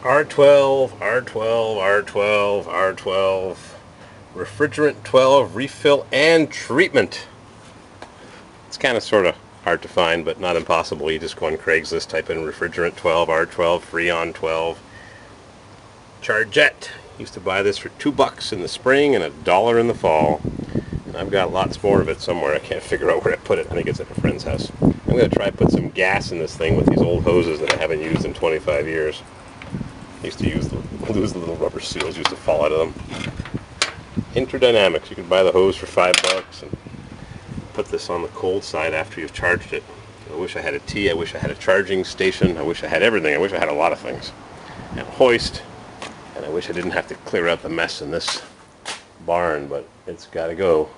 R12, R12, R12, R12, refrigerant 12, refill and treatment. It's kind of sort of hard to find, but not impossible. You just go on Craigslist, type in refrigerant 12, R12, Freon 12, Chargette. Used to buy this for $2 in the spring and $1 in the fall. And I've got lots more of it somewhere. I can't figure out where I put it. I think it's at a friend's house. I'm going to try to put some gas in this thing with these old hoses that I haven't used in 25 years. I used to lose the little rubber seals, used to fall out of them. Interdynamics. You can buy the hose for $5 and put this on the cold side after you've charged it. I wish I had a T. I wish I had a charging station. I wish I had everything. I wish I had a lot of things. And a hoist. And I wish I didn't have to clear out the mess in this barn, but it's got to go.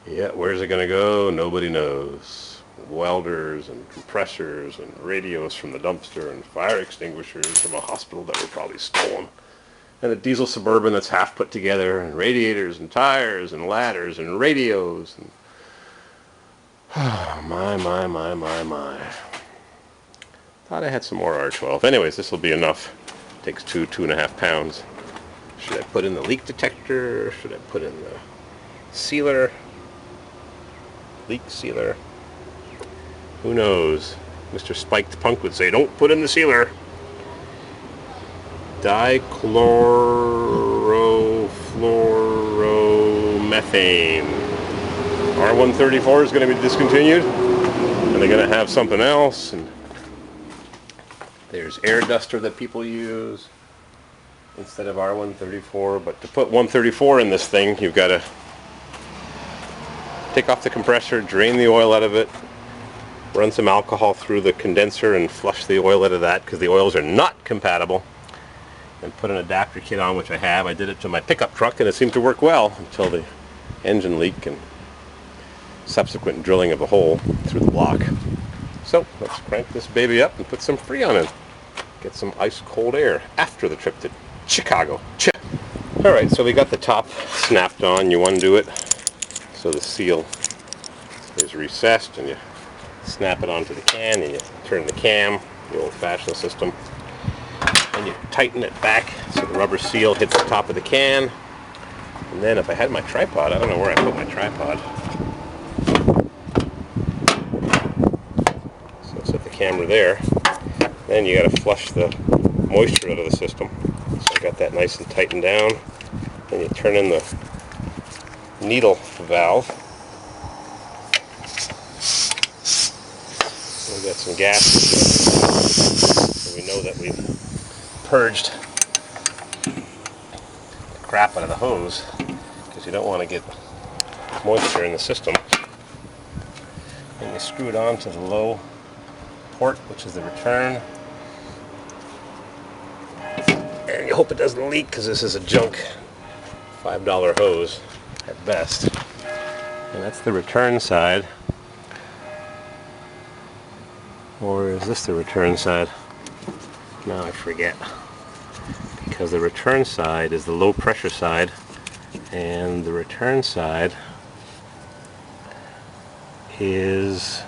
Yeah, where's it going to go? Nobody knows. Welders and compressors and radios from the dumpster and fire extinguishers from a hospital that were probably stolen. And a diesel Suburban that's half put together, and radiators and tires and ladders and radios. And oh, my. Thought I had some more R12. Anyways, this will be enough. Takes 2.5 pounds. Should I put in the leak detector? Should I put in the sealer? Leak sealer? Who knows? Mr. Spiked Punk would say, don't put in the sealer. Dichlorofluoromethane. R134 is going to be discontinued, and they're going to have something else. And there's air duster that people use instead of R134, but to put 134 in this thing, you've got to take off the compressor, drain the oil out of it, run some alcohol through the condenser and flush the oil out of that because the oils are not compatible, and put an adapter kit on, which I have. I did it to my pickup truck and it seemed to work well until the engine leak and subsequent drilling of a hole through the block. So let's crank this baby up and put some Freon in. Get some ice cold air after the trip to Chicago. Alright, so we got the top snapped on. You undo it so the seal is recessed, and you snap it onto the can, and you turn the cam, the old-fashioned system, and you tighten it back so the rubber seal hits the top of the can. And then if I had my tripod, I don't know where I put my tripod. So set the camera there. Then you got to flush the moisture out of the system. So I got that nice and tightened down. Then you turn in the needle valve. We got some gas, so we know that we've purged the crap out of the hose, because you don't want to get moisture in the system. And you screw it on to the low port, which is the return. And you hope it doesn't leak, because this is a junk $5 hose at best. And that's the return side. Or is this the return side? Now I forget. Because the return side is the low pressure side, and the return side is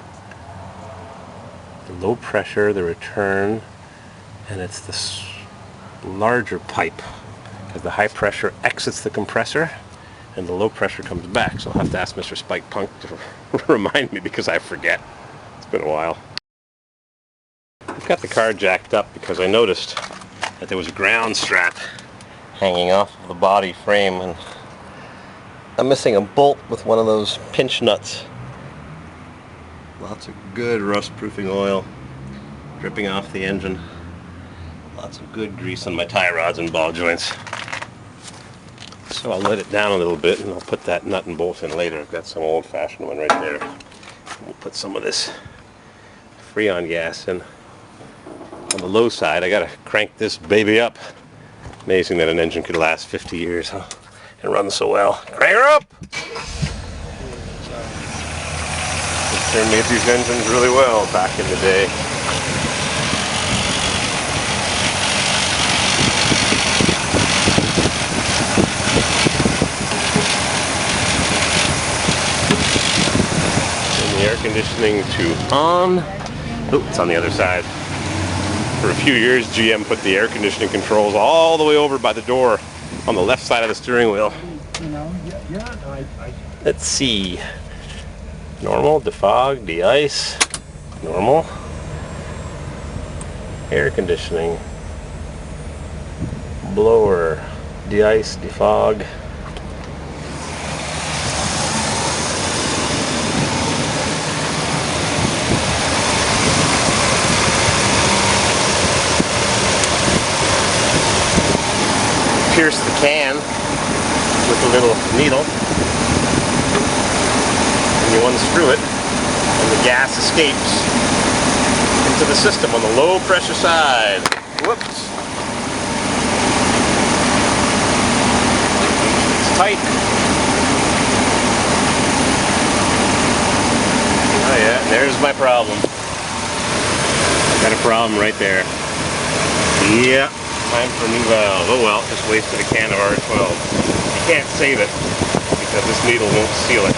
the low pressure, the return, and it's the larger pipe, because the high pressure exits the compressor and the low pressure comes back. So I'll have to ask Mr. Spike Punk to remind me, because I forget. It's been a while. I've got the car jacked up because I noticed that there was a ground strap hanging off of the body frame, and I'm missing a bolt with one of those pinch nuts. Lots of good rust-proofing oil dripping off the engine. Lots of good grease on my tie rods and ball joints. So I'll let it down a little bit, and I'll put that nut and bolt in later. I've got some old-fashioned one right there. We'll put some of this Freon gas in. On the low side, I gotta crank this baby up. Amazing that an engine could last 50 years, huh? And run so well. Crank her up! They made these engines really well back in the day. Turn the air conditioning to on. Oh, it's on the other side. For a few years, GM put the air conditioning controls all the way over by the door on the left side of the steering wheel. Let's see. Normal, defog, de-ice, normal. Air conditioning, blower, de-ice, defog. Pierce the can with a little needle, and you unscrew it, and the gas escapes into the system on the low pressure side. Whoops. It's tight. Oh yeah, there's my problem. Got a problem right there. Yeah. Time for a new valve. Oh well, just wasted a can of R12. You can't save it because this needle won't seal it.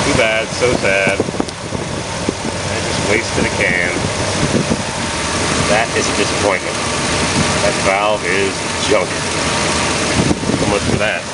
Too bad, so sad. I just wasted a can. That is a disappointment. That valve is junk. So much for that.